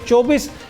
24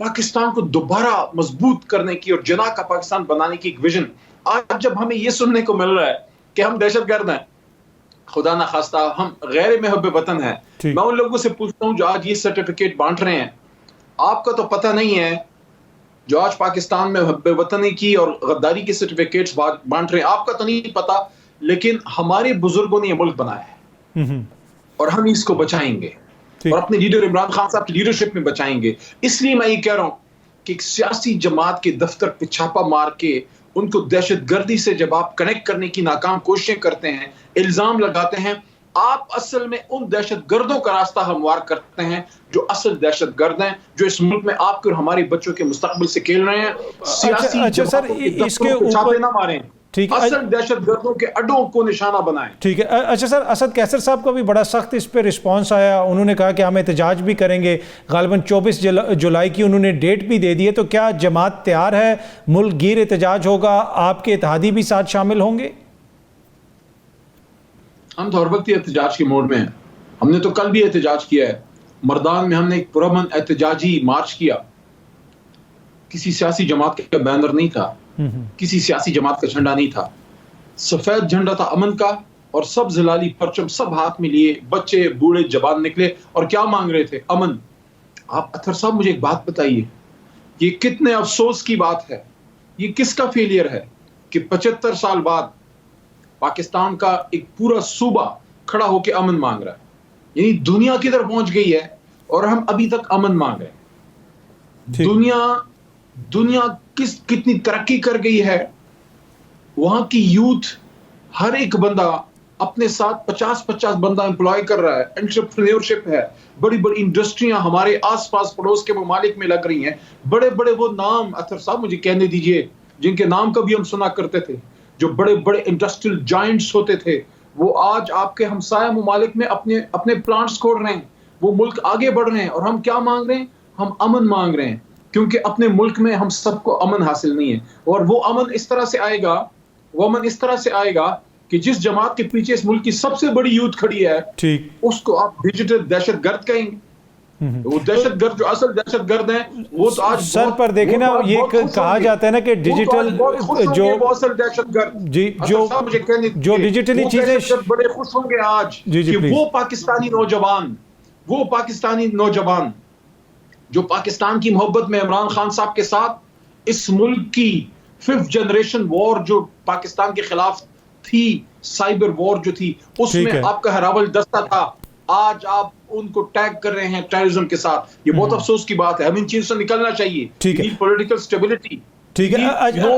پاکستان کو دوبارہ مضبوط کرنے کی اور جناح کا پاکستان بنانے کی ایک ویژن. آج جب ہمیں یہ سننے کو مل رہا ہے کہ ہم دہشت گرد ہیں, خدا نخواستہ ہم غیر محب وطن ہیں, میں ان لوگوں سے پوچھتا ہوں جو آج یہ سرٹیفکیٹ بانٹ رہے ہیں, آپ کا تو پتہ نہیں ہے, جو آج پاکستان میں محب وطنی کی اور غداری کے سرٹیفکیٹس بانٹ رہے ہیں, آپ کا تو نہیں پتہ, لیکن ہمارے بزرگوں نے یہ ملک بنایا ہے اور ہم اس کو بچائیں گے اور اپنے لیڈر عمران خان صاحب کی لیڈرشپ میں بچائیں گے. اس لیے میں یہ کہہ رہا ہوں کہ ایک سیاسی جماعت کے دفتر پہ چھاپا مار کے ان کو دہشت گردی سے جب آپ کنیکٹ کرنے کی ناکام کوششیں کرتے ہیں, الزام لگاتے ہیں, آپ اصل میں ان دہشت گردوں کا راستہ ہموار کرتے ہیں جو اصل دہشت گرد ہیں, جو اس ملک میں آپ کے اور ہمارے بچوں کے مستقبل سے کھیل رہے ہیں. سیاسی جماعتوں کے دفتروں پہ چھاپے نہ ماریں, اصل دہشت گردوں کے اڈوں کو نشانہ بنائیں. ٹھیک ہے. اچھا سر, اسد کیسر صاحب کا بھی بڑا سخت اس پہ رسپانس آیا, انہوں نے کہا کہ ہم احتجاج بھی کریں گے, غالباً 24 جولائی کی انہوں نے ڈیٹ بھی دے دی ہے, تو کیا جماعت تیار ہے, ملک گیر احتجاج ہوگا, آپ کے اتحادی بھی ساتھ شامل ہوں گے؟ ہم تو ہر وقت احتجاج کے موڈ میں ہیں. ہم نے تو کل بھی احتجاج کیا ہے, مردان میں ہم نے ایک پرامن احتجاجی مارچ کیا. کسی سیاسی جماعت کا بینر نہیں تھا, کسی سیاسی جماعت کا جھنڈا نہیں تھا, سفید جھنڈا تھا امن کا, اور سب زلالی پرچم سب ہاتھ میں لیے, بچے بوڑھے جوان نکلے اور کیا مانگ رہے تھے؟ امن. آپ اطہر صاحب مجھے ایک بات بتائیے, یہ کتنے افسوس کی بات ہے, یہ کس کا فیلئر ہے کہ 75 سال بعد پاکستان کا ایک پورا صوبہ کھڑا ہو کے امن مانگ رہا ہے؟ یعنی دنیا کدھر پہنچ گئی ہے اور ہم ابھی تک امن مانگ رہے ہیں. دنیا کتنی ترقی کر گئی ہے. وہاں کی یوتھ ہر ایک بندہ اپنے ساتھ 50 بندہ امپلائی کر رہا ہے, انٹرپرینیورشپ ہے, بڑی بڑی انڈسٹریاں ہمارے آس پاس پڑوس کے ممالک میں لگ رہی ہیں. بڑے بڑے وہ نام اطہر صاحب مجھے کہنے دیجئے جن کے نام کبھی ہم سنا کرتے تھے, جو بڑے بڑے انڈسٹریل جائنٹس ہوتے تھے, وہ آج آپ کے ہمسایہ ممالک میں اپنے پلانٹس کھول رہے ہیں, وہ ملک آگے بڑھ رہے ہیں. اور ہم کیا مانگ رہے ہیں؟ ہم امن مانگ رہے ہیں, کیونکہ اپنے ملک میں ہم سب کو امن حاصل نہیں ہے. اور وہ امن اس طرح سے آئے گا کہ جس جماعت کے پیچھے اس ملک کی سب سے بڑی یوتھ کھڑی ہے, اس کو آپ ڈیجیٹل دہشت گرد کہیں گے. وہ دہشت گرد جو اصل دہشت گرد ہیں وہ تو آج سر پر دیکھیں نا, یہ کہا جاتا ہے نا کہ ڈیجیٹل جو دہشت گرد جو ڈیجیٹلی چیزیں بڑے خوش ہوں گے آج کہ وہ پاکستانی نوجوان جو پاکستان کی محبت میں عمران خان صاحب کے ساتھ اس ملک کی 5th جنریشن وار جو پاکستان کے خلاف تھی, سائبر وار جو تھی, اس میں آپ کا ہراول دستہ تھا, آج آپ ان کو ٹیگ کر رہے ہیں ٹیررزم کے ساتھ. یہ بہت افسوس کی بات ہے, ہمیں ان چیزوں سے نکلنا چاہیے. Political stability. ٹھیک ہے.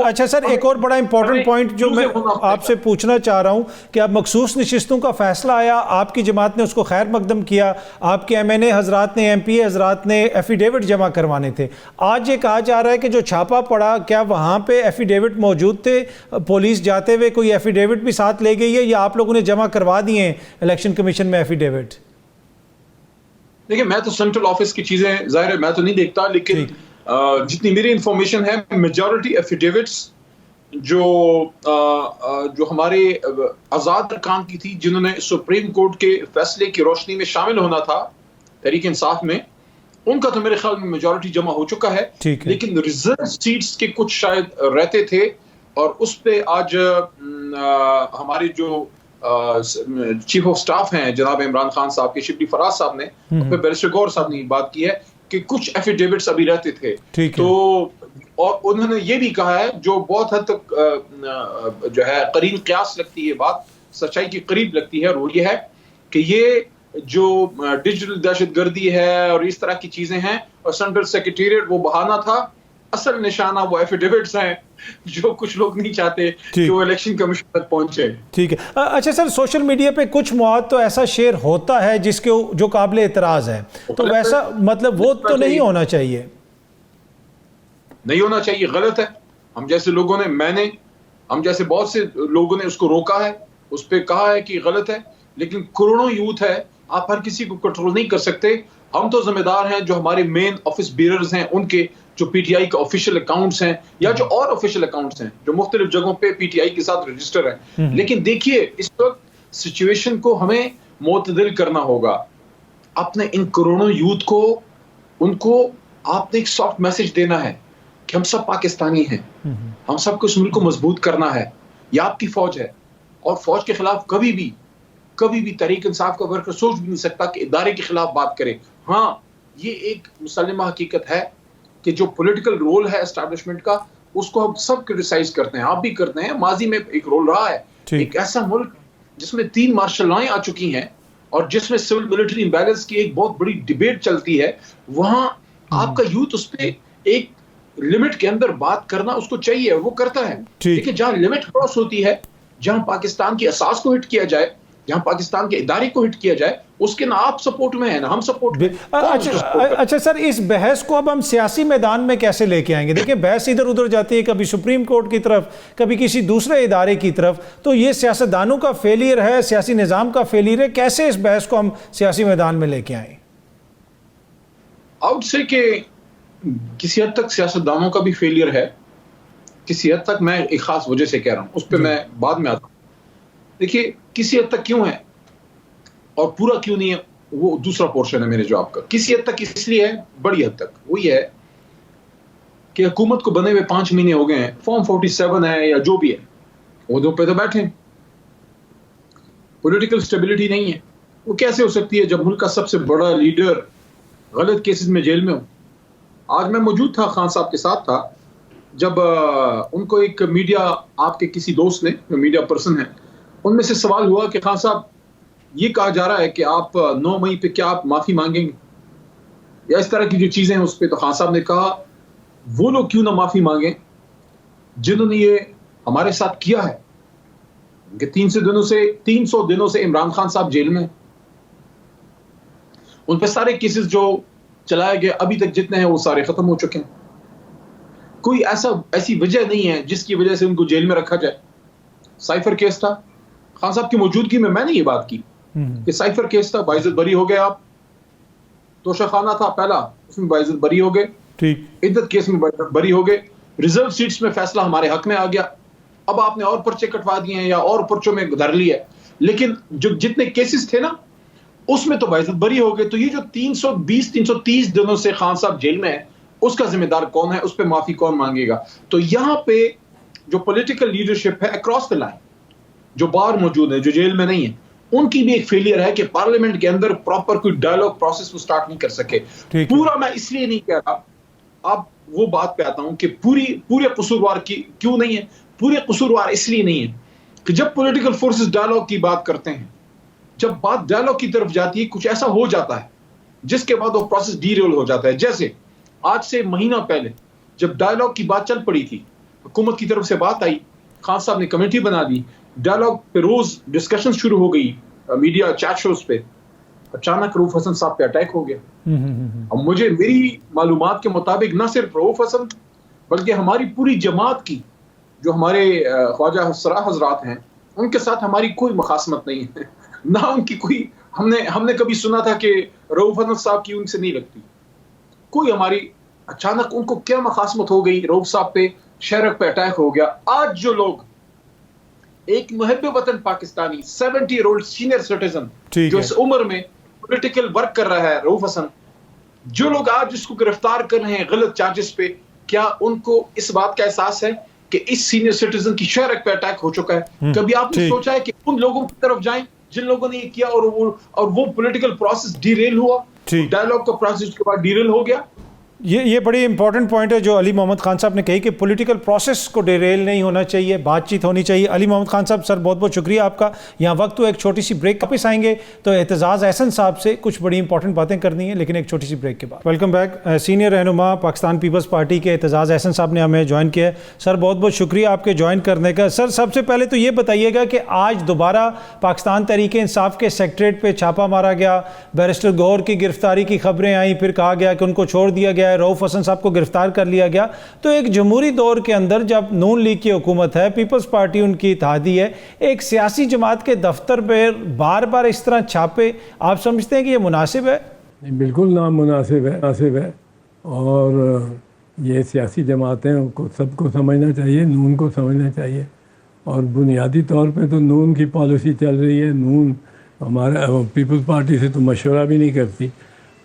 اچھا سر, ایک اور بڑا امپورٹنٹ پوائنٹ جو میں آپ سے پوچھنا چاہ رہا ہوں کہ اب مخصوص نشستوں کا فیصلہ آیا, آپ کی جماعت نے اس کو خیر مقدم کیا, آپ کے MNA حضرات نے, MP حضرات نے ایفیڈیوٹ جمع کروانے تھے. آج یہ کہا جا رہا ہے کہ جو چھاپا پڑا, کیا وہاں پہ ایفیڈیوٹ موجود تھے؟ پولیس جاتے ہوئے کوئی ایفیڈیوٹ بھی ساتھ لے گئی ہے یا آپ لوگوں نے جمع کروا دیے ہیں الیکشن کمیشن میں ایفیڈیوٹ؟ دیکھیں, میں تو سینٹرل آفس کی چیزیں ظاہر ہے میں تو نہیں دیکھتا, لیکن جتنی میری انفارمیشن ہے, میجورٹی ایفیڈیوٹس جو ہمارے آزاد ارکان کی تھی جنہوں نے سپریم کورٹ کے فیصلے کی روشنی میں شامل ہونا تھا تحریک انصاف میں, ان کا تو میرے خیال میں میجورٹی جمع ہو چکا ہے. لیکن ریزرو سیٹس کے کچھ شاید رہتے تھے, اور اس پہ آج ہمارے جو چیف آف سٹاف ہیں جناب عمران خان صاحب کے, شبلی فراز صاحب نے, پھر بیرسٹر گور صاحب نے بات کی ہے کہ کچھ ایفیڈیوٹس ابھی رہتے تھے. تو اور انہوں نے یہ بھی کہا ہے, جو بہت حد تک جو ہے قرین قیاس لگتی ہے, بات سچائی کے قریب لگتی ہے, اور وہ یہ ہے کہ یہ جو ڈیجیٹل دہشت گردی ہے اور اس طرح کی چیزیں ہیں, اور سینٹرل سیکریٹریٹ وہ بہانہ تھا, اصل نشانہ وہ ایفیڈیوٹس ہیں جو کچھ لوگ نہیں چاہتے کہ وہ الیکشن کمیشن تک پہنچے. ٹھیک ہے. اچھا سر, سوشل میڈیا پہ کچھ مواد تو ایسا شیئر ہوتا ہے جس کے جو قابل اعتراض ہے, تو ویسا مطلب وہ تو نہیں ہونا چاہیے؟ نہیں ہونا چاہیے, غلط ہے. ہم جیسے لوگوں نے ہم جیسے بہت سے لوگوں نے اس کو روکا ہے, اس پہ کہا ہے کہ غلط ہے, لیکن کروڑوں یوتھ ہے, آپ ہر کسی کو کنٹرول نہیں کر سکتے. ہم تو ذمہ دار ہیں جو ہمارے مین آفس بیررز ہیں, ان کے جو پی ٹی آئی کے آفیشیل اکاؤنٹس ہیں یا جو اور آفیشیل اکاؤنٹس ہیں جو مختلف جگہوں پہ پی ٹی آئی کے ساتھ رجسٹر ہیں. لیکن دیکھیے, اس وقت سچویشن کو ہمیں معتدل کرنا ہوگا. اپنے ان کروڑوں یوتھ کو, ان کو آپ نے ایک سافٹ میسج دینا ہے کہ ہم سب پاکستانی ہیں, ہم سب کو اس ملک کو مضبوط کرنا ہے, یہ آپ کی فوج ہے, اور فوج کے خلاف کبھی بھی تحریک انصاف کا ورکر سوچ بھی نہیں سکتا کہ ادارے کے خلاف بات کرے. ہاں, یہ ایک مسلمہ حقیقت ہے کہ جو پولیٹیکل رول ہے اسٹیبلشمنٹ کا, اس کو ہم سب کرٹیسائز کرتے ہیں, آپ بھی کرتے ہیں, ماضی میں ایک رول رہا ہے. ایک ایسا ملک جس میں 3 مارشل لائیں آ چکی ہیں اور جس میں سول ملٹری امبیلنس کی ایک بہت بڑی ڈیبیٹ چلتی ہے, وہاں آپ کا یوتھ اس پہ ایک لمٹ کے اندر بات کرنا اس کو چاہیے, وہ کرتا ہے. لیکن جہاں لمٹ کراس ہوتی ہے, جہاں پاکستان کی اساس کو ہٹ کیا جائے, جہاں پاکستان کے ادارے کو ہٹ کیا جائے, اس کے نہ آپ سپورٹ میں ہیں نہ ہم سپورٹ میں. اچھا سر, اس بحث کو اب ہم سیاسی میدان میں کیسے لے کے آئیں گے؟ دیکھیں بحث ادھر ادھر جاتی ہے, کبھی سپریم کورٹ کی طرف, کبھی کسی دوسرے ادارے کی طرف. تو یہ سیاستدانوں کا فیلئر ہے, سیاسی نظام کا فیلئر ہے. کیسے اس بحث کو ہم سیاسی میدان میں لے کے آئیں؟ آؤٹ سے کہ کسی حد تک سیاستدانوں کا بھی فیلئر ہے, کسی حد تک میں ایک خاص وجہ سے کہہ رہا ہوں, اس پہ میں بعد میں آتا ہوں. دیکھیے کسی حد تک کیوں ہے اور پورا کیوں نہیں ہے, وہ دوسرا پورشن ہے میرے جواب کا. کسی حد تک اس لیے ہے, بڑی حد تک وہی ہے کہ حکومت کو بنے ہوئے 5 مہینے ہو گئے ہیں, فارم 47 ہے یا جو بھی ہے, عہدوں پہ تو بیٹھے, پولیٹیکل سٹیبلٹی نہیں ہے. وہ کیسے ہو سکتی ہے جب ملک کا سب سے بڑا لیڈر غلط کیسز میں جیل میں ہو؟ آج میں موجود تھا, خان صاحب کے ساتھ تھا, جب ان کو ایک میڈیا, آپ کے کسی دوست نے, میڈیا پرسن ہیں, ان میں سے سوال ہوا کہ خان صاحب یہ کہا جا رہا ہے کہ آپ 9 مئی پہ کیا آپ معافی مانگیں گے یا اس طرح کی جو چیزیں ہیں اس پہ. تو خان صاحب نے کہا وہ لوگ کیوں نہ معافی مانگیں جنہوں نے یہ ہمارے ساتھ کیا ہے, کہ 300 دنوں سے عمران خان صاحب جیل میں, ان پہ سارے کیسز جو چلائے گئے ابھی تک جتنے ہیں وہ سارے ختم ہو چکے ہیں. کوئی ایسی وجہ نہیں ہے جس کی وجہ سے ان کو جیل میں رکھا جائے. سائفر کیس تھا, خان صاحب کی موجودگی میں نے یہ بات کی کہ سائفر کیس تھا, باعزت بری ہو گئے آپ. توشہ خانہ تھا پہلا, اس میں باعزت بری ہو گئے. عدت کیس میں باعزت بری ہو گئے. ریزرو سیٹس میں فیصلہ ہمارے حق میں آ گیا. اب آپ نے اور پرچے کٹوا دیے ہیں یا اور پرچوں میں دھر لی ہے, لیکن جو جتنے کیسز تھے نا اس میں تو باعزت بری ہو گئے. تو یہ جو 320-330 دنوں سے خان صاحب جیل میں ہے, اس کا ذمہ دار کون ہے, اس پہ معافی کون مانگے گا؟ تو یہاں پہ جو پولیٹیکل لیڈرشپ ہے اکراس دا لائن, جو باہر موجود ہے, جو جیل میں نہیں ہے, ان کی بھی ایک فیلئر ہے کہ پارلیمنٹ کے اندر پراپر کوئی ڈائیلاگ پروسیس وہ سٹارٹ نہیں کر سکے. پورا میں اس لیے نہیں کہہ رہا, اب وہ بات پہ آتا ہوں کہ پورے قصوروار کی کیوں نہیں ہے. پورے قصوروار اس لیے نہیں ہے کہ جب پولیٹیکل فورسز ڈائیلاگ کی بات کرتے ہیں, جب بات ڈائیلاگ کی طرف جاتی ہے, کچھ ایسا ہو جاتا ہے جس کے بعد وہ پروسیس ڈی رول ہو جاتا ہے. جیسے آج سے مہینہ پہلے جب ڈائیلاگ کی بات چل پڑی تھی, حکومت کی طرف سے بات آئی, خان صاحب نے کمیٹی بنا دی, ڈائیلاگ پہ روز ڈسکشن شروع ہو گئی میڈیا چیٹ شوز پہ, اچانک رؤوف حسن صاحب پہ اٹیک ہو گیا. اب میری معلومات کے مطابق نہ صرف رؤوف حسن بلکہ ہماری پوری جماعت کی جو ہمارے خواجہ سرا حضرات ہیں, ان کے ساتھ ہماری کوئی مخاصمت نہیں ہے, نہ ان کی کوئی, ہم نے کبھی سنا تھا کہ رؤوف حسن صاحب کی ان سے نہیں لگتی کوئی ہماری. اچانک ان کو کیا مخاصمت ہو گئی, رؤوف صاحب پہ, شہرک پہ اٹیک ہو گیا. آج جو لوگ ایک محب وطن Pakistani 70 year old senior citizen جو اس عمر میں پولیٹیکل ورک کر رہا ہے, رؤوف حسن, جو لوگ آج اس کو گرفتار کر رہے ہیں غلط چارجز پہ, کیا ان کو اس بات کا احساس ہے کہ اس سینئر سٹیزن کی شہرک پہ اٹیک ہو چکا ہے؟ کبھی آپ نے سوچا ہے کہ ان لوگوں کی طرف جائیں جن لوگوں نے یہ کیا اور وہ پولیٹیکل پروسیس ڈی ریل ہوا, ڈائیلاگ کا پروسیس کے بعد ڈی ریل ہو گیا؟ یہ بڑی امپورٹنٹ پوائنٹ ہے جو علی محمد خان صاحب نے کہی کہ پولیٹیکل پروسیس کو ڈیریل نہیں ہونا چاہیے, بات چیت ہونی چاہیے. علی محمد خان صاحب سر بہت بہت شکریہ آپ کا. یہاں وقت تو ایک چھوٹی سی بریک, واپس آئیں گے تو اعتزاز احسن صاحب سے کچھ بڑی امپورٹنٹ باتیں کرنی ہیں, لیکن ایک چھوٹی سی بریک کے بعد. Welcome back. سینئر رہنما پاکستان پیپلز پارٹی کے اعتزاز احسن صاحب نے ہمیں جوائن کیا ہے. سر بہت بہت شکریہ آپ کے جوائن کرنے کا. سر سب سے پہلے تو یہ بتائیے گا کہ آج دوبارہ پاکستان تحریک انصاف کے سیکریٹریٹ پہ چھاپا مارا گیا, بیرسٹر گور کی گرفتاری کی خبریں آئیں, پھر کہا گیا کہ ان کو چھوڑ دیا گیا ہے, رؤوف حسن صاحب کو گرفتار کر لیا گیا. تو ایک جمہوری دور کے اندر جب نون لیگ کی حکومت ہے, پیپلز پارٹی ان کی اتحادی ہے, ایک سیاسی جماعت کے دفتر پہ بار بار اس طرح چھاپے, آپ سمجھتے ہیں کہ یہ مناسب ہے؟ بالکل نامناسب ہے. اور یہ سیاسی جماعتیں کو سب کو سمجھنا چاہیے, نون کو سمجھنا چاہیے. اور بنیادی طور پہ تو نون کی پالیسی چل رہی ہے, نون ہمارا پیپلز پارٹی سے تو مشورہ بھی نہیں کرتی.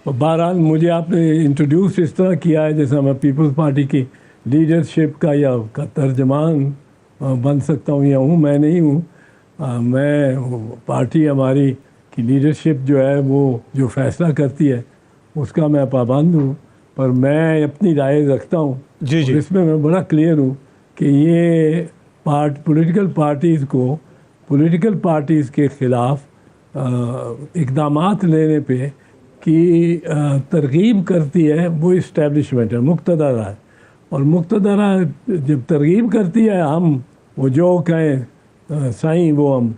بہرحال مجھے آپ نے انٹروڈیوس اس طرح کیا ہے جیسا میں پیپلز پارٹی کی لیڈرشپ کا یا کا ترجمان بن سکتا ہوں یا ہوں، میں نہیں ہوں. میں پارٹی ہماری کی لیڈرشپ جو ہے وہ جو فیصلہ کرتی ہے اس کا میں پابند ہوں، پر میں اپنی رائے رکھتا ہوں. جی اور اس میں بڑا کلیئر ہوں کہ یہ پولیٹیکل پارٹیز کے خلاف اقدامات لینے پہ کی ترغیب کرتی ہے وہ اسٹیبلشمنٹ ہے، مقتدر ہے. اور مقتدر جب ترغیب کرتی ہے ہم وہ جو کہیں سائیں وہ ہم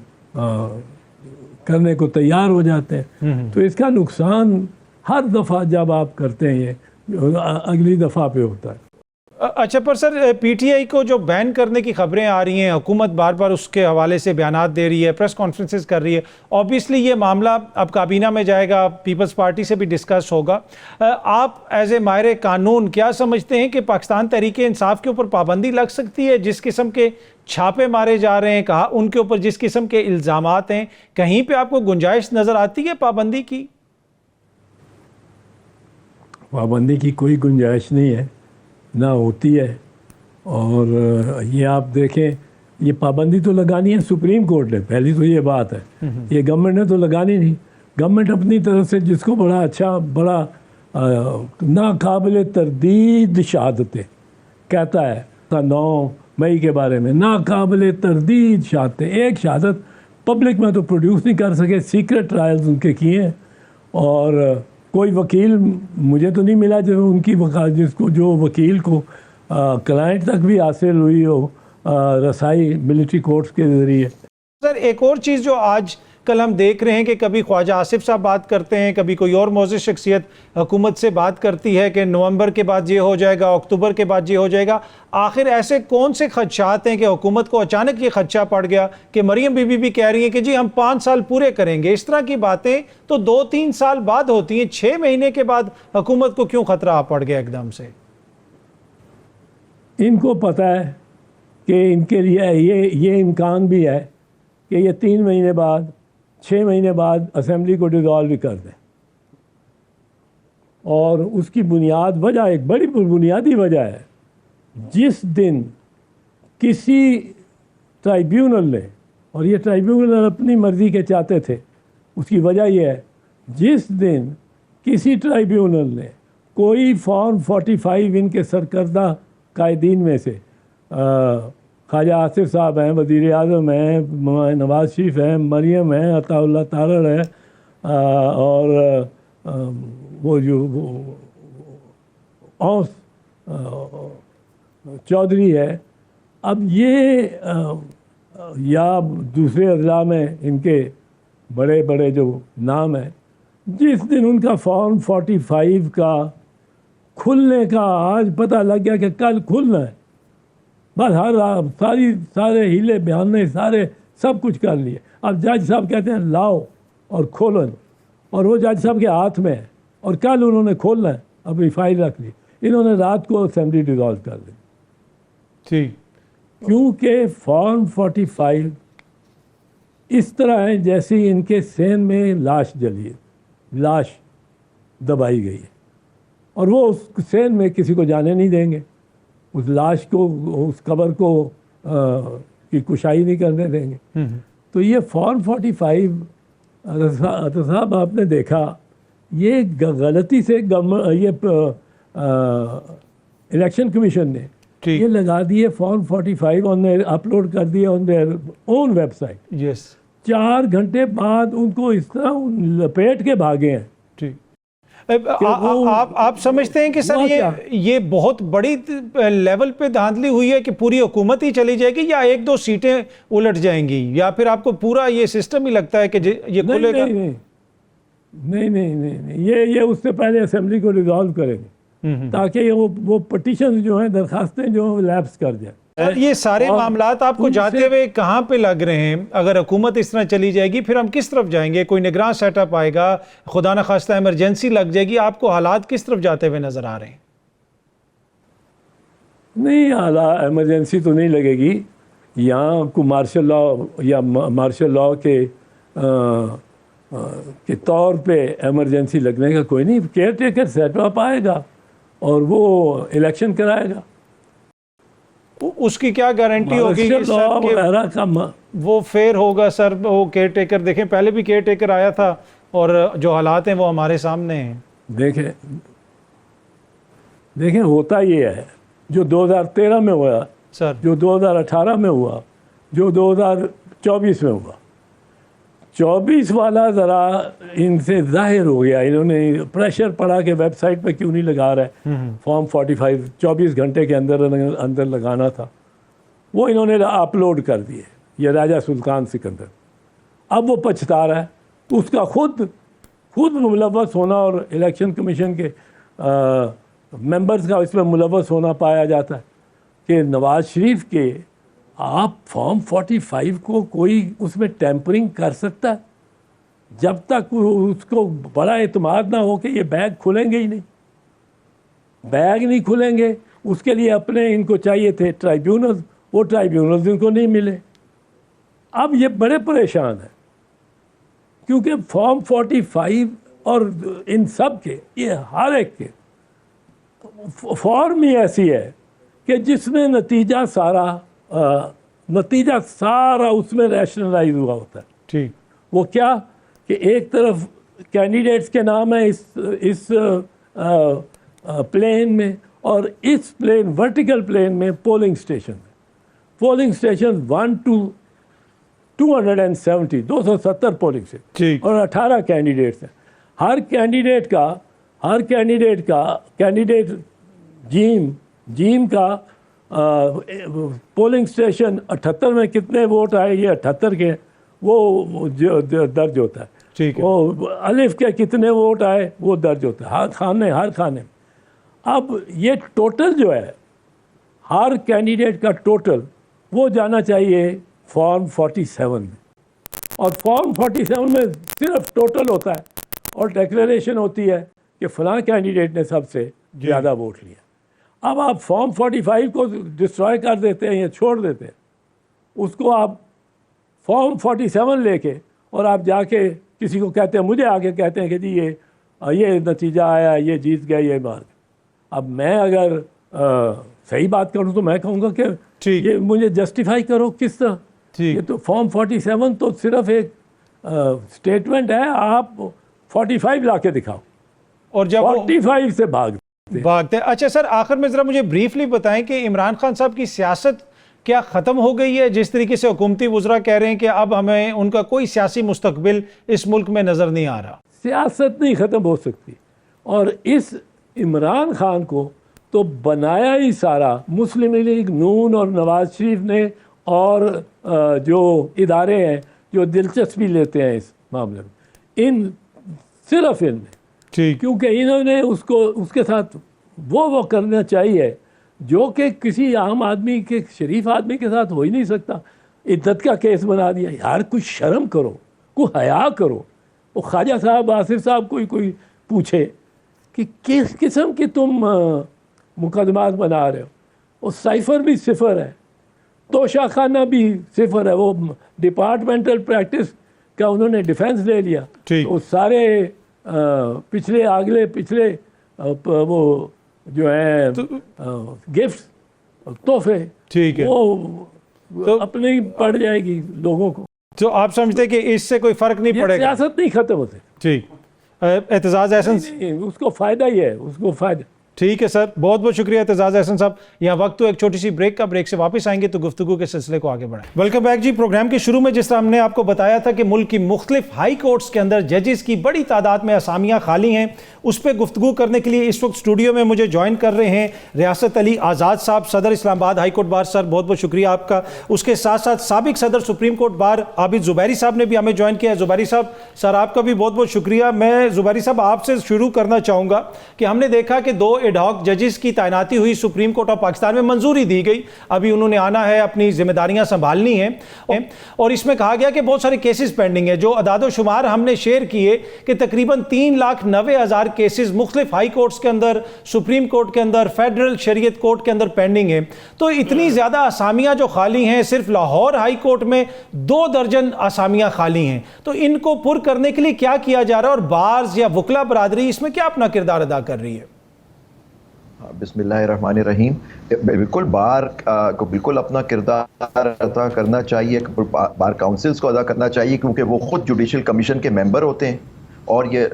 کرنے کو تیار ہو جاتے ہیں. تو اس کا نقصان ہر دفعہ جب آپ کرتے ہیں یہ اگلی دفعہ پہ ہوتا ہے. اچھا پر سر پی ٹی آئی کو جو بین کرنے کی خبریں آ رہی ہیں، حکومت بار بار اس کے حوالے سے بیانات دے رہی ہے، پریس کانفرنسز کر رہی ہے، اوبیسلی یہ معاملہ اب کابینہ میں جائے گا، پیپلز پارٹی سے بھی ڈسکس ہوگا. آپ ایز اے ماہر قانون کیا سمجھتے ہیں کہ پاکستان تحریک انصاف کے اوپر پابندی لگ سکتی ہے؟ جس قسم کے چھاپے مارے جا رہے ہیں، کہا ان کے اوپر جس قسم کے الزامات ہیں، کہیں پہ آپ کو گنجائش نظر آتی ہے پابندی کی؟ پابندی کی کوئی گنجائش نہیں ہے، نہ ہوتی ہے. اور یہ آپ دیکھیں یہ پابندی تو لگانی ہے سپریم کورٹ نے، پہلی تو یہ بات ہے. یہ گورنمنٹ نے تو لگانی نہیں. گورنمنٹ اپنی طرف سے جس کو بڑا اچھا بڑا ناقابل تردید شہادتیں کہتا ہے 9 مئی کے بارے میں، ناقابل تردید شہادتیں. ایک شہادت پبلک میں تو پروڈیوس نہیں کر سکے، سیکرٹ ٹرائلز ان کے کیے ہیں. اور کوئی وکیل مجھے تو نہیں ملا جو ان کی جس کو جو وکیل کو کلائنٹ تک بھی حاصل ہوئی ہو رسائی ملٹری کورٹس کے ذریعے. سر ایک اور چیز جو آج کل ہم دیکھ رہے ہیں کہ کبھی خواجہ آصف صاحب بات کرتے ہیں، کبھی کوئی اور معزز شخصیت حکومت سے بات کرتی ہے کہ نومبر کے بعد یہ ہو جائے گا، اکتوبر کے بعد یہ ہو جائے گا. آخر ایسے کون سے خدشات ہیں کہ حکومت کو اچانک یہ خدشہ پڑ گیا کہ مریم بی بی بھی کہہ رہی ہیں کہ جی ہم 5 سال پورے کریں گے؟ اس طرح کی باتیں تو 2-3 سال بعد ہوتی ہیں، 6 مہینے کے بعد حکومت کو کیوں خطرہ پڑ گیا ایک دم سے؟ ان کو پتہ ہے کہ ان کے لیے یہ امکان بھی ہے کہ یہ 3 مہینے بعد 6 مہینے بعد اسمبلی کو ڈیزالو بھی کر دیں. اور اس کی وجہ ایک بڑی بنیادی وجہ ہے، جس دن کسی ٹرائیبیونل نے، اور یہ ٹرائیبیونل اپنی مرضی کے چاہتے تھے، اس کی وجہ یہ ہے جس دن کسی ٹرائیبیونل نے کوئی فارم 45 ان کے سرکردہ قائدین میں سے خواجہ آصف صاحب ہیں، وزیر اعظم ہیں، نواز شریف ہیں، مریم ہیں، عطا اللہ تارڑ ہے، اور وہ جو اوس چودھری ہے. اب یہ یا دوسرے اضلاع میں ان کے بڑے بڑے جو نام ہیں، جس دن ان کا فارم 45 کا کھلنے کا آج پتہ لگ گیا کہ کل کھلنا ہے، بس سارے ہیلے بہانے سب کچھ کر لیے. اب جج صاحب کہتے ہیں لاؤ اور کھولو، اور وہ جج صاحب کے ہاتھ میں ہے، اور کل انہوں نے کھولنا ہے. اپنی فائل رکھ لی، انہوں نے رات کو اسمبلی ڈیزالو کر دی. ٹھیک، کیونکہ فارم 45 اس طرح ہے جیسے ان کے سین میں لاش جلی ہے، لاش دبائی گئی ہے، اور وہ اس سین میں کسی کو جانے نہیں دیں گے، اس لاش کو اس قبر کو کی کشائی نہیں کرنے دیں گے. تو یہ فارم 45 صاحب آپ نے دیکھا یہ غلطی سے یہ الیکشن کمیشن نے یہ لگا دیے فارم 45 نے اپلوڈ کر دیے on their own website. Yes 4 گھنٹے بعد ان کو اس طرح لپیٹ کے بھاگے ہیں. آپ سمجھتے ہیں کہ سر یہ بہت بڑی لیول پہ دھاندلی ہوئی ہے کہ پوری حکومت ہی چلی جائے گی، یا 1-2 سیٹیں الٹ جائیں گی، یا پھر آپ کو پورا یہ سسٹم ہی لگتا ہے کہ یہ کھلے گا؟ نہیں، یہ اس سے پہلے اسمبلی کو ریزالو کریں گے تاکہ وہ پٹیشن جو ہیں، درخواستیں جو ہیں لیپس کر جائیں. یہ سارے معاملات آپ کو جاتے ہوئے کہاں پہ لگ رہے ہیں؟ اگر حکومت اس طرح چلی جائے گی پھر ہم کس طرف جائیں گے؟ کوئی نگراں سیٹ اپ آئے گا، خدا نخواستہ ایمرجنسی لگ جائے گی، آپ کو حالات کس طرف جاتے ہوئے نظر آ رہے ہیں؟ نہیں، ایمرجنسی تو نہیں لگے گی. یہاں کو مارشل لا یا مارشل لا کے کے طور پہ ایمرجنسی لگنے کا کوئی نہیں. کیئر ٹیکر سیٹ اپ آئے گا اور وہ الیکشن کرائے گا. اس کی کیا گارنٹی ہوگی لا وغیرہ کا وہ فیئر ہوگا سر؟ وہ کیئر ٹیکر دیکھیں پہلے بھی کیئر ٹیکر آیا تھا اور جو حالات ہیں وہ ہمارے سامنے ہیں. دیکھیں ہوتا یہ ہے جو 2013 میں ہوا سر، جو 2018 میں ہوا، جو 2024 میں ہوا. 24 والا ذرا ان سے ظاہر ہو گیا. انہوں نے پریشر پڑا کہ ویب سائٹ پہ کیوں نہیں لگا رہے فارم 45 24 گھنٹے کے اندر لگانا تھا. وہ انہوں نے اپلوڈ کر دیے. یہ راجہ سلطان سکندر اب وہ پچھتا رہا ہے. اس کا خود ملوث ہونا اور الیکشن کمیشن کے ممبرز کا اس میں ملوث ہونا پایا جاتا ہے کہ نواز شریف کے آپ فارم 45 کو کوئی اس میں ٹیمپرنگ کر سکتا ہے جب تک اس کو بڑا اعتماد نہ ہو کہ یہ بیگ کھلیں گے ہی نہیں. بیگ نہیں کھلیں گے. اس کے لیے اپنے ان کو چاہیے تھے ٹرائیبیونلز، وہ ٹرائیبیونلز ان کو نہیں ملے. اب یہ بڑے پریشان ہیں کیونکہ فارم 45 اور ان سب کے یہ ہر ایک کے فارم ہی ایسی ہے کہ جس میں نتیجہ سارا اس میں ریشنلائز ہوا ہوتا ہے. ٹھیک. وہ کیا کہ ایک طرف کینڈیڈیٹس کے نام ہے اس پلین میں، اور اس پلین ورٹیکل پلین میں polling station 1 to 270 270 polling station اور 18 کینڈیڈیٹس ہیں. ہر کینڈیڈیٹ جیم کا پولنگ اسٹیشن 78 میں کتنے ووٹ آئے یہ 78 کے وہ درج ہوتا ہے. ٹھیک ہے. وہ الف کے کتنے ووٹ آئے وہ درج ہوتا ہے ہر کھانے میں. اب یہ ٹوٹل جو ہے ہر کینڈیڈیٹ کا ٹوٹل وہ جانا چاہیے فارم 47 میں، اور فارم 47 میں صرف ٹوٹل ہوتا ہے اور ڈیکلیریشن ہوتی ہے کہ فلاں کینڈیڈیٹ نے سب سے زیادہ ووٹ لیا. اب آپ فارم 45 کو ڈسٹرائے کر دیتے ہیں یا چھوڑ دیتے ہیں. اس کو آپ فارم 47 لے کے اور آپ جا کے کسی کو کہتے ہیں، مجھے آگے کہتے ہیں کہ جی یہ نتیجہ آیا، یہ جیت گیا، یہ بات. اب میں اگر صحیح بات کروں تو میں کہوں گا کہ یہ مجھے جسٹیفائی کرو کس طرح. یہ تو فارم 47 تو صرف ایک اسٹیٹمنٹ ہے. آپ 45 لا کے دکھاؤ اور جب 45 سے بھاگتے. اچھا سر، آخر میں ذرا مجھے بریفلی بتائیں کہ عمران خان صاحب کی سیاست کیا ختم ہو گئی ہے؟ جس طریقے سے حکومتی وزراء کہہ رہے ہیں کہ اب ہمیں ان کا کوئی سیاسی مستقبل اس ملک میں نظر نہیں آ رہا. سیاست نہیں ختم ہو سکتی، اور اس عمران خان کو تو بنایا ہی سارا مسلم لیگ نون اور نواز شریف نے، اور جو ادارے ہیں جو دلچسپی لیتے ہیں اس معاملے میں، صرف ان میں. کیونکہ انہوں نے اس کے ساتھ وہ کرنا چاہیے جو کہ کسی عام آدمی کے، شریف آدمی کے ساتھ ہو ہی نہیں سکتا. عدت کا کیس بنا دیا. یار کچھ شرم کرو، کوئی حیا کرو. وہ خواجہ صاحب، آصف صاحب کوئی پوچھے کہ کس قسم کی تم مقدمات بنا رہے ہو. وہ سائفر بھی صفر ہے، توشہ خانہ بھی صفر ہے. وہ ڈپارٹمنٹل پریکٹس کا انہوں نے ڈیفینس لے لیا. وہ سارے پچھلے وہ جو ہے گفٹ تحفے وہ اپنی پڑ جائے گی لوگوں کو. تو آپ سمجھتے ہیں کہ اس سے کوئی فرق نہیں پڑے گا؟ سیاست نہیں ختم ہوتی. ٹھیک. اعتزاز احسن، اس کو فائدہ ہی ہے، اس کو فائدہ. ٹھیک ہے سر، بہت بہت شکریہ اعتزاز احسن صاحب. یہاں وقت تو ایک چھوٹی سی بریک کا، بریک سے واپس آئیں گے تو گفتگو کے سلسلے کو آگے بڑھائیں. ویلکم بیک جی. پروگرام کے شروع میں جس طرح ہم نے آپ کو بتایا تھا کہ ملک کی مختلف ہائی کورٹس کے اندر ججز کی بڑی تعداد میں اسامیاں خالی ہیں، اس پہ گفتگو کرنے کے لیے اس وقت اسٹوڈیو میں مجھے جوائن کر رہے ہیں ریاست علی آزاد صاحب، صدر اسلام آباد ہائی کورٹ بار. سر بہت بہت شکریہ آپ کا. اس کے ساتھ ساتھ سابق صدر سپریم کورٹ بار عابد زبیری صاحب نے بھی ہمیں جوائن کیا ہے. زبیری صاحب، سر آپ کا بھی بہت بہت شکریہ. میں زبیری صاحب آپ سے شروع کرنا چاہوں گا کہ ہم نے دیکھا کہ 2 ایڈ ہاک ججز کی تعیناتی ہوئی سپریم کورٹ آف پاکستان میں منظوری دی گئی. ابھی انہوں نے آنا ہے, اپنی ذمہ داریاں سنبھالنی ہیں, اور اس میں کہا گیا کہ بہت سارے کیسز پینڈنگ ہیں. جو اعداد و شمار ہم نے شیئر کیے کہ تقریباً 3,90,000 کیسز مختلف ہائی کورٹس کے اندر, سپریم کورٹ کے اندر, فیڈرل شریعت کورٹ کے اندر پینڈنگ ہیں. تو اتنی زیادہ اسامیاں جو خالی ہیں, صرف لاہور ہائی کورٹ میں 2 درجن اسامیاں خالی ہیں. تو ان کو پر کرنے کے لیے کیا کیا جا رہا ہے, اور بارز یا وکلا برادری اس میں کیا اپنا کردار ادا کر رہی ہے؟ بسم اللہ الرحمن الرحیم. بالکل بار کو بالکل اپنا کردار ادا کرنا چاہیے, بار کاؤنسلز کو ادا کرنا چاہیے, کیونکہ وہ خود جوڈیشل کمیشن کے ممبر ہوتے ہیں. اور یہ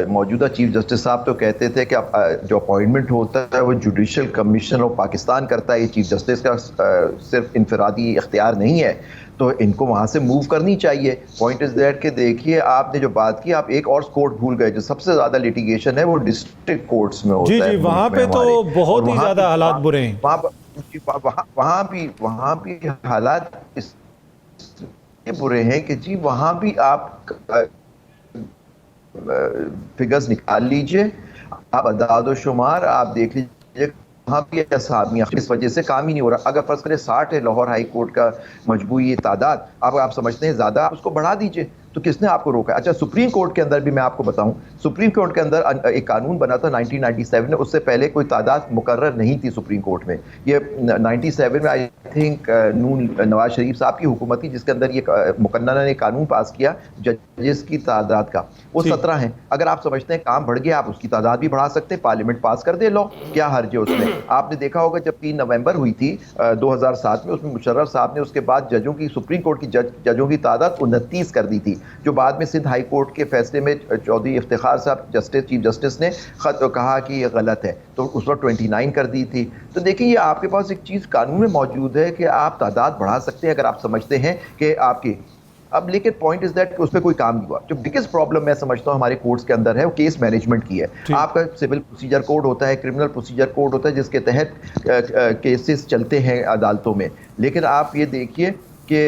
موجودہ چیف جسٹس صاحب تو کہتے تھے کہ جو اپوائنٹمنٹ ہوتا ہے وہ جوڈیشل کمیشن آف پاکستان کرتا ہے, یہ چیف جسٹس کا صرف انفرادی اختیار نہیں ہے, تو ان کو وہاں سے موو کرنی چاہیے. پوائنٹ از دیٹ کہ دیکھیے آپ نے جو بات کی, آپ ایک اور کورٹ بھول گئے جو سب سے زیادہ لیٹیگیشن ہے وہ ڈسٹرکٹ کورٹس میں ہوتا ہے. جی وہاں پہ تو بہت ہی زیادہ حالات برے ہیں. وہاں بھی حالات اس برے ہیں کہ جی وہاں بھی آپ فگرز نکال لیجئے, آپ اعداد و شمار آپ دیکھ لیجئے, وہاں بھی اسامیاں اس وجہ سے کام ہی نہیں ہو رہا. اگر فرض کریں 60 ہے لاہور ہائی کورٹ کا مجموعی تعداد, اب آپ سمجھتے ہیں زیادہ, آپ اس کو بڑھا دیجئے, تو کس نے آپ کو روکا؟ اچھا سپریم کورٹ کے اندر بھی میں آپ کو بتاؤں, سپریم کورٹ کے اندر ایک قانون بنا تھا 1997 میں, اس سے پہلے کوئی تعداد مقرر نہیں تھی سپریم کورٹ میں. یہ 97 میں آئی تھنک نواز شریف صاحب کی حکومت تھی جس کے اندر یہ مقننہ نے قانون پاس کیا ججز کی تعداد کا, وہ 17 ہیں. اگر آپ سمجھتے ہیں کام بڑھ گیا, آپ اس کی تعداد بھی بڑھا سکتے ہیں, پارلیمنٹ پاس کر دے, لو کیا حرج ہے اس میں. آپ نے دیکھا ہوگا جب 3 نومبر ہوئی تھی 2007 میں, اس میں مشرف صاحب نے اس کے بعد ججوں کی, سپریم کورٹ کی ججوں کی تعداد 29 کر دی تھی, جو بعد میں سندھ ہائی کورٹ کے فیصلے میں چودھری افتخار صاحب چیف جسٹس نے خط کہا کہ یہ غلط ہے, تو اس وقت 29 کر دی تھی. تو دیکھیں یہ آپ کے پاس ایک چیز قانون میں موجود ہے کہ آپ تعداد بڑھا سکتے ہیں اگر آپ سمجھتے ہیں کہ آپ کی. اب لیکن پوائنٹ از دیٹ کہ اس پہ کوئی کام نہیں ہوا. جو بگیسٹ پرابلم میں سمجھتا ہوں ہمارے کورٹس کے اندر ہے وہ کیس مینجمنٹ کی ہے. آپ کا سول پروسیجر کوڈ ہوتا ہے, کرمنل پروسیجر کوڈ ہوتا ہے, جس کے تحت کیسز چلتے ہیں عدالتوں میں, لیکن آپ یہ دیکھیے کہ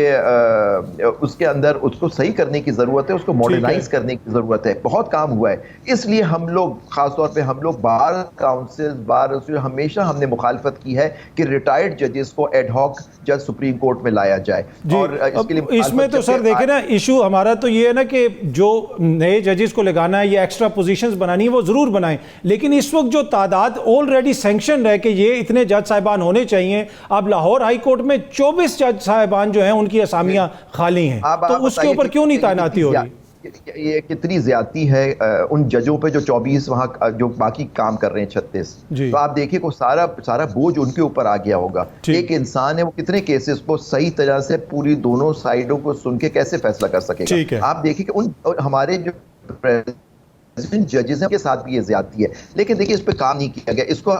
اس کے اندر اس کو صحیح کرنے کی ضرورت ہے, اس کو ماڈرنائز کرنے کی ضرورت ہے. بہت کام ہوا ہے, اس لیے ہم لوگ خاص طور پہ ہم لوگ بار کاؤنسل ہمیشہ ہم نے مخالفت کی ہے کہ ریٹائرڈ ججز کو ایڈ ہاک جج سپریم کورٹ میں لایا جائے. اور اس میں تو سر دیکھیں نا, ایشو ہمارا تو یہ ہے نا کہ جو نئے ججز کو لگانا ہے یا ایکسٹرا پوزیشنز بنانی ہے وہ ضرور بنائیں, لیکن اس وقت جو تعداد آلریڈی سینکشن ہے کہ یہ اتنے جج صاحبان ہونے چاہیے, اب لاہور ہائی کورٹ میں 24 جج صاحبان جو ہیں ان کی اسامیاں خالی ہیں, تو اس کے اوپر کیوں نہیں تعیناتی ہو رہی؟ یہ کتنی زیادتی ہے ان ججوں پہ جو 24 وہاں جو باقی کام کر رہے ہیں 36. تو آپ دیکھیے کو سارا بوجھ ان کے اوپر آ گیا ہوگا. ایک انسان ہے وہ کتنے کیسز کو صحیح طرح سے پوری دونوں سائیڈوں کو سن کے کیسے فیصلہ کر سکے گا. آپ دیکھیے کہ ان ہمارے جو ججز ہیں کے ساتھ بھی یہ زیادتی ہے, لیکن دیکھیے اس پہ کام نہیں کیا گیا. اس کو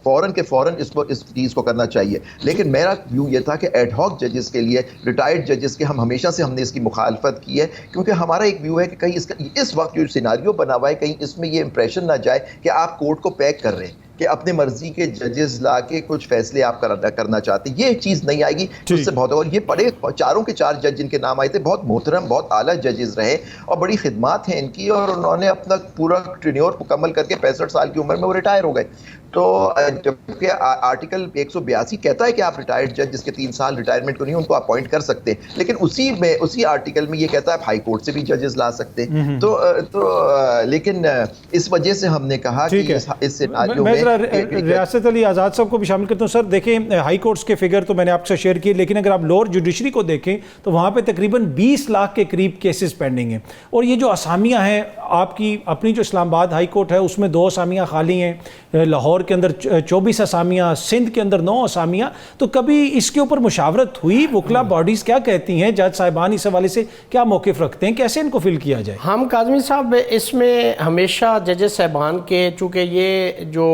فوراً اس چیز کو کرنا چاہیے. لیکن میرا ویو یہ تھا کہ ایڈ ہاک ججز کے لیے, ریٹائرڈ ججز کے, ہم ہمیشہ سے ہم نے اس کی مخالفت کی ہے, کیونکہ ہمارا ایک ویو ہے کہ کہیں اس وقت جو سیناریو بنا ہوا ہے کہیں اس میں یہ امپریشن نہ جائے کہ آپ کورٹ کو پیک کر رہے ہیں, کہ اپنے مرضی کے ججز لا کے کچھ فیصلے آپ کرنا چاہتے ہیں. یہ چیز نہیں آئے گی اس سے بہت. اور یہ پڑے 4 کے 4 جج جن کے نام آئے تھے بہت محترم, بہت اعلیٰ ججز رہے اور بڑی خدمات ہیں ان کی, اور انہوں نے اپنا پورا ٹینیور مکمل کر کے 65 سال کی عمر میں وہ ریٹائر ہو گئے. تو جبکہ آرٹیکل 182 کہتا ہے کہ آپ ریٹائرڈ جج جس کے 3 سال ریٹائرمنٹ کو نہیں ان کو اپوائنٹ کر سکتے ہیں, لیکن اسی آرٹیکل میں یہ کہتا ہے آپ ہائی کورٹ سے بھی ججز لا سکتے ہیں. تو لیکن اس وجہ سے ہم نے کہا کہ اس سیناریو میں ریاست علی آزاد صاحب کو بھی شامل کرتا ہوں. سر دیکھیں ہائی کورٹس کے فگر تو میں نے آپ سے شیئر کیے, لیکن اگر آپ لوور جوڈیشری کو دیکھیں تو وہاں پہ تقریباً 20 لاکھ کے قریب کیسز پینڈنگ ہیں, اور یہ جو اسامیاں ہیں آپ کی اپنی جو اسلام آباد ہائی کورٹ ہے اس میں 2 اسامیاں خالی ہیں, لاہور کے اندر 24 اسامیاں, سندھ کے اندر 9 اسامیاں. تو کبھی اس کے اوپر مشاورت ہوئی؟ وکلا باڈیز کیا کہتی ہیں, جج صاحبان اس حوالے سے کیا موقف رکھتے ہیں, کیسے ان کو فل کیا جائے؟ ہم کاظمی صاحب اس میں ہمیشہ ججز صاحبان کے, چونکہ یہ جو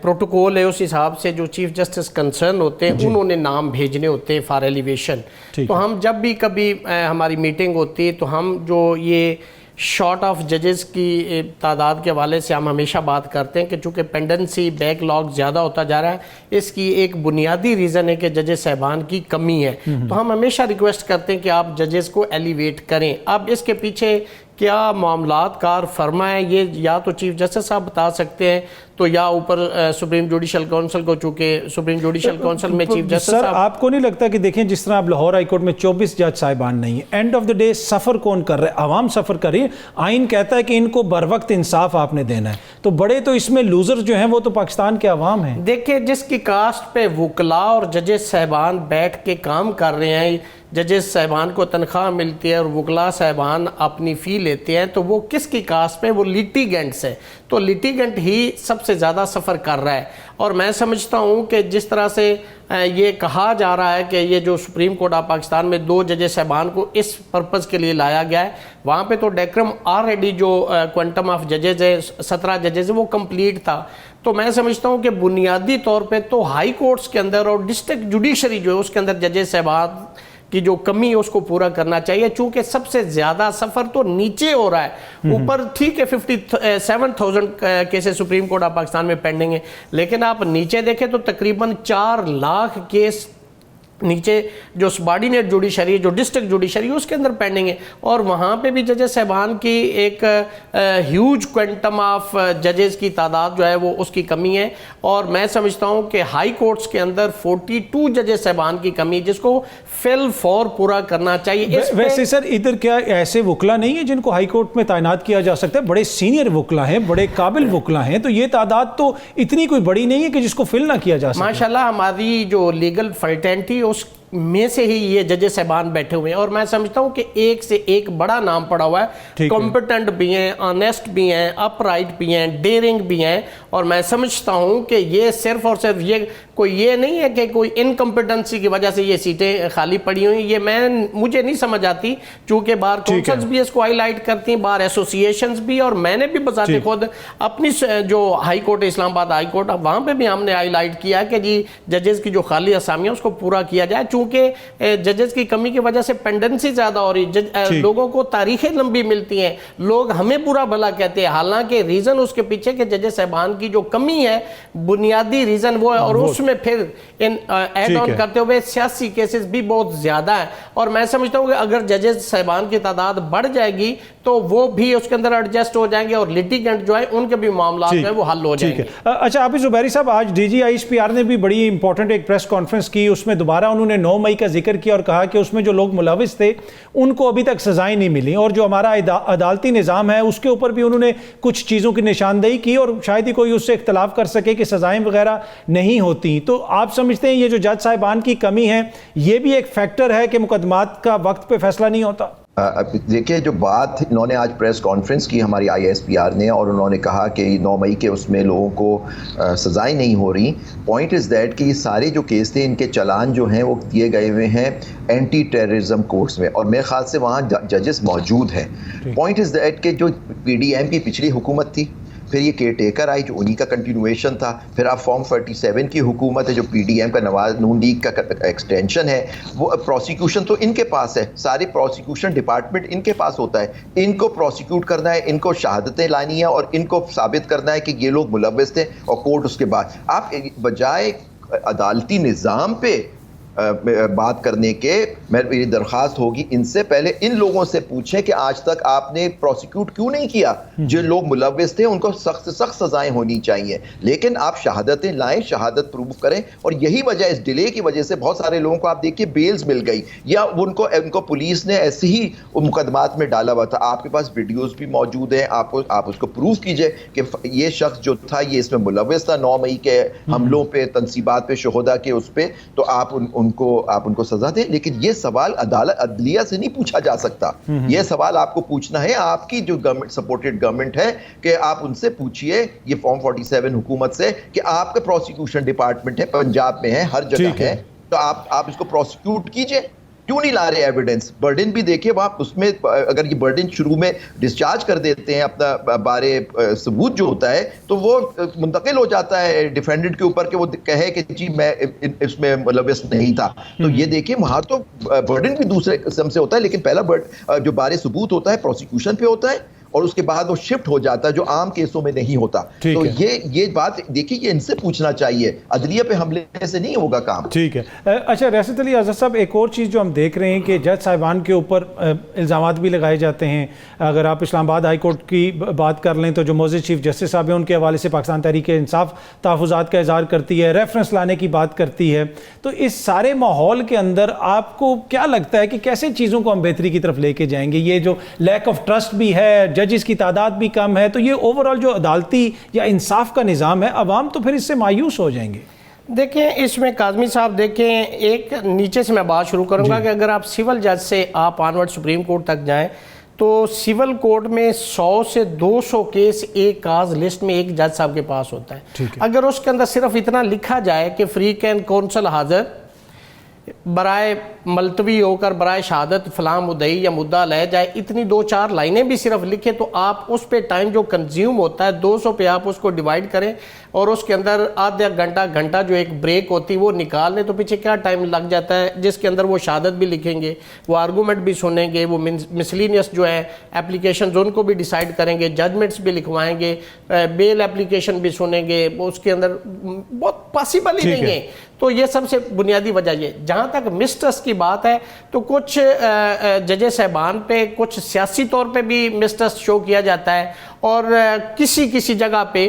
پروٹوکول ہے اس حساب سے جو چیف جسٹس کنسرن ہوتے ہیں انہوں نے نام بھیجنے ہوتے ہیں فار ایلیویشن. تو ہم جب بھی کبھی ہماری میٹنگ ہوتی ہے تو ہم جو یہ شارٹ آف ججز کی تعداد کے حوالے سے ہم ہمیشہ بات کرتے ہیں کہ چونکہ پینڈنسی بیک لاگ زیادہ ہوتا جا رہا ہے, اس کی ایک بنیادی ریزن ہے کہ ججز صاحبان کی کمی ہے. تو ہم ہمیشہ ریکویسٹ کرتے ہیں کہ آپ ججز کو ایلیویٹ کریں. اب اس کے پیچھے کیا معاملات کار فرما ہے یہ یا تو چیف جسٹس صاحب بتا سکتے ہیں, تو یا اوپر سپریم جوڈیشل کونسل کو، چونکہ سپریم جوڈیشل کونسل میں چیف جسٹس سر آپ کو نہیں لگتا کہ دیکھیں جس طرح اب لاہور ہائی کورٹ میں 24 جج صاحبان نہیں ہیں، اینڈ آف دا ڈے سفر کون کر رہے؟ عوام سفر کر رہی ہے. آئین کہتا ہے کہ ان کو بر وقت انصاف آپ نے دینا ہے، تو بڑے تو اس میں لوزر جو ہیں وہ تو پاکستان کے عوام ہیں. دیکھیں جس کی کاسٹ پہ وکلاء اور ججز صاحبان بیٹھ کے کام کر رہے ہیں، ججز صاحبان کو تنخواہ ملتی ہے اور وکلاء صاحبان اپنی فی لیتے ہیں، تو وہ کس کی کاسٹ پہ؟ وہ لیٹیگنٹس ہے. تو لیٹیگنٹ ہی سب سے زیادہ سفر کر رہا ہے. اور میں سمجھتا ہوں کہ جس طرح سے یہ کہا جا رہا ہے کہ یہ جو سپریم کورٹ آف پاکستان میں 2 ججز صاحبان کو اس پرپز کے لیے لایا گیا ہے، وہاں پہ تو ڈیکرم آلریڈی جو کوانٹم آف ججز ہے 17 ججز ہے وہ کمپلیٹ تھا. تو میں سمجھتا ہوں کہ بنیادی طور پہ تو ہائی کورٹس کے اندر اور ڈسٹرکٹ جوڈیشری جو ہے اس کے اندر ججز صاحبان کی جو کمی ہے اس کو پورا کرنا چاہیے، چونکہ سب سے زیادہ سفر تو نیچے ہو رہا ہے. اوپر ٹھیک ہے 57,000 cases supreme court of Pakistan میں پینڈنگ ہیں، لیکن آپ نیچے دیکھیں تو تقریباً 4 لاکھ کیس نیچے جو سبارڈینیٹ جوڈیشری جو ڈسٹرکٹ جوڈیشری اس کے اندر پینڈنگ ہے. اور وہاں پہ بھی ججز صاحبان کی ایک ہیوج کوانٹم آف ججز کی تعداد جو ہے وہ اس کی کمی ہے. اور میں سمجھتا ہوں کہ ہائی کورٹس کے اندر 42 ججز صاحبان کی کمی جس کو فل فور پورا کرنا چاہیے. ویسے سر ادھر کیا ایسے وکلا نہیں ہیں جن کو ہائی کورٹ میں تعینات کیا جا سکتا ہے؟ بڑے سینئر وکلا ہیں، بڑے قابل وکلا ہیں، تو یہ تعداد تو اتنی کوئی بڑی نہیں ہے کہ جس کو فل نہ کیا جا سکتا. ماشاءاللہ ہماری جو لیگل فرٹینٹی اس میں سے ہی یہ ججز صاحبان بیٹھے ہوئے ہیں، اور میں سمجھتا ہوں کہ ایک سے ایک بڑا نام پڑا ہوا ہے. کمپیٹنٹ بھی ہیں، آنیسٹ بھی ہیں، اپ رائٹ بھی ہیں، ڈیرنگ بھی ہیں. اور میں سمجھتا ہوں کہ یہ صرف اور صرف یہ نہیں ہے کہ کوئی انکمپیٹنسی کی وجہ سے یہ سیٹیں خالی پڑی ہوئی. یہ مجھے نہیں سمجھ آتی، چونکہ بار کونسلز بھی اس کو ہائی لائٹ کرتی ہیں، بار ایسوسیشنز بھی، اور میں نے بھی بذات خود اپنی جو ہائی کورٹ اسلام آباد ہائی کورٹ وہاں پہ بھی ہم نے ہائی لائٹ کیا کہ جی ججز کی جو خالی اسامیاں اس کو پورا کیا جائے. چونکہ ججز کی کمی کی وجہ سے پینڈنسی زیادہ ہو رہی، لوگوں کو تاریخیں لمبی ملتی ہیں، لوگ ہمیں برا بھلا کہتے ہیں، حالانکہ ریزن اس کے پیچھے کہ ججز صاحبان کی جو کمی ہے بنیادی ریزن وہ ہے. اور اس میں پھر ایڈ آن کرتے ہوئے سیاسی کیسز بھی بہت زیادہ ہیں. اور میں سمجھتا ہوں کہ اگر ججز صاحبان کی تعداد بڑھ جائے گی تو وہ بھی اس کے اندر ایڈجسٹ ہو جائیں گے، اور لیٹیگنٹ جو ہے ان کے بھی معاملات جو ہے وہ حل ہو جائیں گے. اچھا حافظ زبیری صاحب، آج D G I S P R نے بھی بڑی امپورٹنٹ ایک پریس کانفرنس کی، اس میں دوبارہ انہوں نے 9 مئی کا ذکر کیا اور کہا کہ اس میں جو لوگ ملوث تھے ان کو ابھی تک سزائیں نہیں ملی، اور جو ہمارا عدالتی نظام ہے اس کے اوپر بھی انہوں نے کچھ چیزوں کی نشاندہی کی، اور شاید ہی کوئی اس سے اختلاف کر سکے کہ سزائیں وغیرہ نہیں ہوتی. تو آپ سمجھتے ہیں یہ جو جج صاحبان کی کمی ہے یہ بھی ایک فیکٹر ہے کہ مقدمات کا وقت پہ فیصلہ نہیں ہوتا؟ دیکھیں جو بات انہوں نے آج پریس کانفرنس کی ہماری آئی ایس پی آر نے، اور انہوں نے کہا کہ 9 مئی کے اس میں لوگوں کو سزائیں نہیں ہو رہی. پوائنٹ از دیٹ کہ یہ سارے جو کیس تھے ان کے چلان جو ہیں وہ دیے گئے ہوئے ہیں اینٹی ٹیررزم کورٹس میں، اور میرے خیال سے وہاں ججز موجود ہیں. پوائنٹ از دیٹ کہ جو پی ڈی ایم کی پچھلی حکومت تھی، پھر یہ کیئر ٹیکر آئی جو انہی کا کنٹینویشن تھا، پھر اب فارم 47 کی حکومت ہے جو پی ڈی ایم کا نواز نون لیگ کا ایکسٹینشن ہے. وہ پروسیکیوشن تو ان کے پاس ہے، سارے پروسیکیوشن ڈپارٹمنٹ ان کے پاس ہوتا ہے. ان کو پروسیکیوٹ کرنا ہے، ان کو شہادتیں لانی ہیں، اور ان کو ثابت کرنا ہے کہ یہ لوگ ملوث تھے، اور کورٹ اس کے بعد. آپ بجائے عدالتی نظام پہ بات کرنے کے میری درخواست ہوگی ان سے پہلے ان لوگوں سے پوچھیں کہ آج تک آپ نے پروسیکیوٹ کیوں نہیں کیا؟ جو لوگ ملوث تھے ان کو سخت سے سخت سزائیں ہونی چاہیے. لیکن آپ شہادتیں لائیں، شہادت پروف کریں، اور یہی وجہ اس ڈیلے کی وجہ سے بہت سارے لوگوں کو آپ دیکھیے بیلز مل گئی، یا ان کو پولیس نے ایسے ہی مقدمات میں ڈالا ہوا تھا. آپ کے پاس ویڈیوز بھی موجود ہیں، آپ اس کو پروف کیجئے کہ یہ شخص جو تھا یہ اس میں ملوث تھا 9 مئی کے حملوں پہ، تنصیبات پہ، شہداء کے اس پہ، تو آپ ان کو سزا دیں. لیکن یہ سوال عدالت عدلیہ سے نہیں پوچھا جا سکتا. یہ سوال آپ کو پوچھنا ہے آپ کی جو گورنمنٹ سپورٹڈ گورنمنٹ ہے، کہ آپ ان سے پوچھئے یہ فارم 47 حکومت سے کہ آپ کا پروسیکیوشن ڈپارٹمنٹ ہے، پنجاب میں ہے، ہر جگہ ہے، تو آپ اس کو پروسیکیوٹ کیجئے. کیوں نہیں لا رہے ایویڈنس؟ برڈن بھی دیکھیے وہاں اس میں، اگر یہ برڈن شروع میں ڈسچارج کر دیتے ہیں اپنا بارے ثبوت جو ہوتا ہے تو وہ منتقل ہو جاتا ہے ڈیفینڈنٹ کے اوپر کہ وہ کہے کہ جی میں اس میں ملوث نہیں تھا. تو یہ دیکھیے وہاں تو برڈن بھی دوسرے قسم سے ہوتا ہے، لیکن پہلا جو بارے ثبوت ہوتا ہے پروسیکیوشن پہ ہوتا ہے، اور اس کے بعد وہ شفٹ ہو جاتا ہے, جو عام کیسوں میں نہیں ہوتا. تو یہ بات دیکھیے کہ ان سے پوچھنا چاہیے, عدلیہ پہ حملے سے نہیں ہوگا کام. ٹھیک ہے. اچھا ریاست علی اظہر صاحب, ایک اور چیز جو ہم دیکھ رہے ہیں کہ جج صاحبان کے اوپر الزامات بھی لگائے جاتے ہیں. اگر آپ اسلام آباد ہائی کورٹ کی بات کر لیں تو جو موجود چیف جسٹس صاحب ہیں ان کے حوالے سے پاکستان تحریک انصاف تحفظات کا اظہار کرتی ہے, ریفرنس لانے کی بات کرتی ہے. تو اس سارے ماحول کے اندر آپ کو کیا لگتا ہے کہ کیسے چیزوں کو ہم بہتری کی طرف لے کے جائیں گے؟ یہ جو لیک آف ٹرسٹ بھی ہے, ججز کی تعداد بھی کم ہے, تو یہ اوور آل جو عدالتی یا انصاف کا نظام ہے, عوام تو پھر اس سے مایوس ہو جائیں گے. دیکھیں اس میں کاظمی صاحب دیکھیں, ایک نیچے سے میں بات شروع کروں گا کہ اگر آپ سول جج سے آپ آنورڈ سپریم کورٹ تک جائیں تو سول کورٹ میں 100 سے 200 کیس ایک کاز لسٹ میں ایک جج صاحب کے پاس ہوتا ہے. اگر اس کے اندر صرف اتنا لکھا جائے کہ فری کین کونسل حاضر برائے ملتوی ہو کر برائے شہادت فلاں مدعی یا مدعا لے جائے, اتنی 2-4 لائنیں بھی صرف لکھیں تو آپ اس پہ ٹائم جو کنزیوم ہوتا ہے 200 پہ آپ اس کو ڈیوائیڈ کریں اور اس کے اندر آدھا گھنٹہ جو ایک بریک ہوتی ہے وہ نکال لیں تو پیچھے کیا ٹائم لگ جاتا ہے, جس کے اندر وہ شہادت بھی لکھیں گے, وہ آرگومنٹ بھی سنیں گے, وہ مسلینیس جو ہے اپلیکیشنز ان کو بھی ڈیسائیڈ کریں گے, ججمنٹس بھی لکھوائیں گے, بیل اپلیکیشن بھی سنیں گے, اس کے اندر بہت پاسبل ہی نہیں ہے. تو یہ سب سے بنیادی وجہ یہ. جہاں تک مسٹرسٹ کی بات ہے تو کچھ ججز صاحبان پہ کچھ سیاسی طور پہ بھی مسٹرسٹ شو کیا جاتا ہے اور کسی جگہ پہ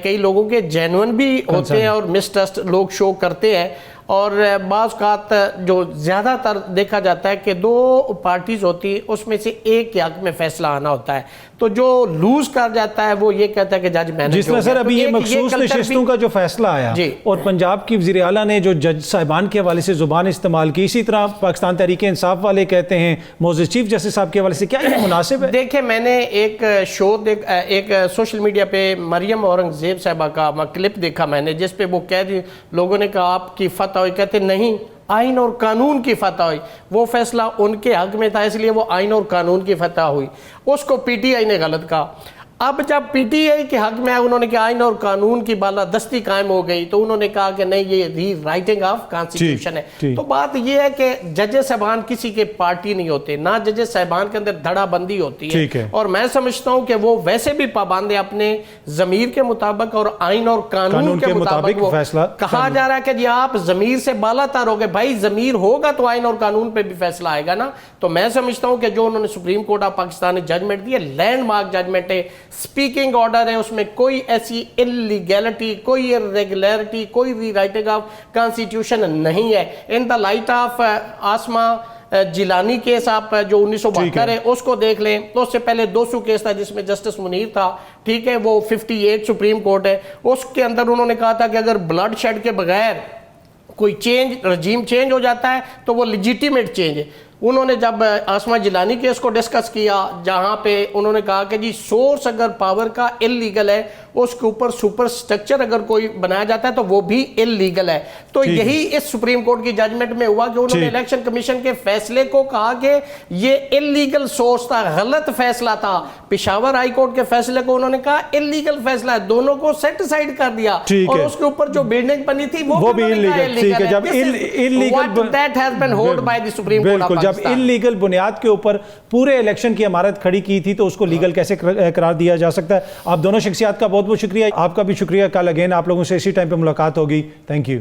کئی لوگوں کے جینون بھی ہوتے ہیں اور مسٹرسٹ لوگ شو کرتے ہیں. اور بعض اوقات جو زیادہ تر دیکھا جاتا ہے کہ 2 پارٹیز ہوتی ہیں, اس میں سے ایک کے حق میں فیصلہ آنا ہوتا ہے, تو جو لوز کر جاتا ہے وہ یہ کہتا ہے کہ جج میں نے جس طرح سر ابھی یہ مخصوص نشستوں کا جو فیصلہ آیا اور پنجاب کی وزیر اعلیٰ نے جو جج صاحبان کے حوالے سے زبان استعمال کی, اسی طرح پاکستان تحریک انصاف والے کہتے ہیں موجود چیف جسٹس صاحب کے حوالے سے, کیا یہ مناسب ہے؟ دیکھیں میں نے ایک شو ایک سوشل میڈیا پہ مریم اورنگزیب صاحبہ کا کلپ دیکھا میں نے, جس پہ وہ کہہ دی, لوگوں نے کہا آپ کی فتح ہوئی, کہتے نہیں آئین اور قانون کی فتح ہوئی, وہ فیصلہ ان کے حق میں تھا اس لیے وہ آئین اور قانون کی فتح ہوئی. اس کو پی ٹی آئی نے غلط کہا. اب جب پی ٹی آئی کے حق میں انہوں نے کہا آئین اور قانون کی بالادستی قائم ہو گئی تو انہوں نے کہا کہ نہیں یہ ری رائٹنگ آف کانسٹیٹیوشن ہے. تو بات یہ ہے کہ ججز صاحبان کسی کے پارٹی نہیں ہوتے, نہ ججز صاحبان کے اندر دھڑا بندی ہوتی ہے, اور میں سمجھتا ہوں کہ وہ ویسے بھی پابند ہیں اپنے ضمیر کے مطابق اور آئین اور قانون کے مطابق. وہ کہا جا رہا ہے کہ جی آپ ضمیر سے بالا تر ہو گئے, بھائی ضمیر ہوگا تو آئین اور قانون پہ بھی فیصلہ آئے گا نا. تو میں سمجھتا ہوں کہ جو انہوں نے سپریم کورٹ آف پاکستان نے ججمنٹ دی ہے, لینڈ مارک ججمنٹ ہے, سپیکنگ آرڈر ہے, اس میں کوئی ایسی انلیگیلٹی, کوئی irregularity, کوئی ری رائٹنگ آف کانسٹیٹیوشن نہیں ہے. In the light of Asma Jilani case آپ جو 1972 ہے اس کو دیکھ لیں, تو اس سے پہلے 200 کیس تھا جس میں جسٹس منیر تھا, ٹھیک ہے, وہ 58 سپریم کورٹ ہے. اس کے اندر انہوں نے کہا تھا کہ اگر بلڈ شیڈ کے بغیر کوئی رجیم چینج ہو جاتا ہے تو وہ لیجیٹیمیٹ چینج ہے. انہوں نے جب آسما جیلانی کیس کو ڈسکس کیا, جہاں پہ انہوں نے کہا کہ جی سورس اگر پاور کا انلیگل ہے, اس کے اوپر سپر سٹرکچر اگر کوئی بنایا جاتا ہے تو وہ بھی انلیگل ہے. تو یہی اس سپریم کورٹ کی ججمنٹ میں ہوا کہ انہوں نے الیکشن کمیشن کے فیصلے کو کہا کہ یہ انلیگل سورس تھا, غلط فیصلہ تھا. پشاور ہائی کورٹ کے فیصلے کو انہوں نے کہا انلیگل فیصلہ ہے, دونوں کو سیٹ اسائڈ کر دیا, اور اس کے اوپر جو بلڈنگ بنی تھی وہ بھی انلیگل ہے. جب انلیگل بنیاد کے اوپر پورے الیکشن کی عمارت کھڑی کی تھی تو اس کو لیگل کیسے قرار دیا جا سکتا ہے؟ آپ دونوں شخصیات کا بہت بہت شکریہ. آپ کا بھی شکریہ. کل اگین آپ لوگوں سے اسی ٹائم پہ ملاقات ہوگی. Thank you.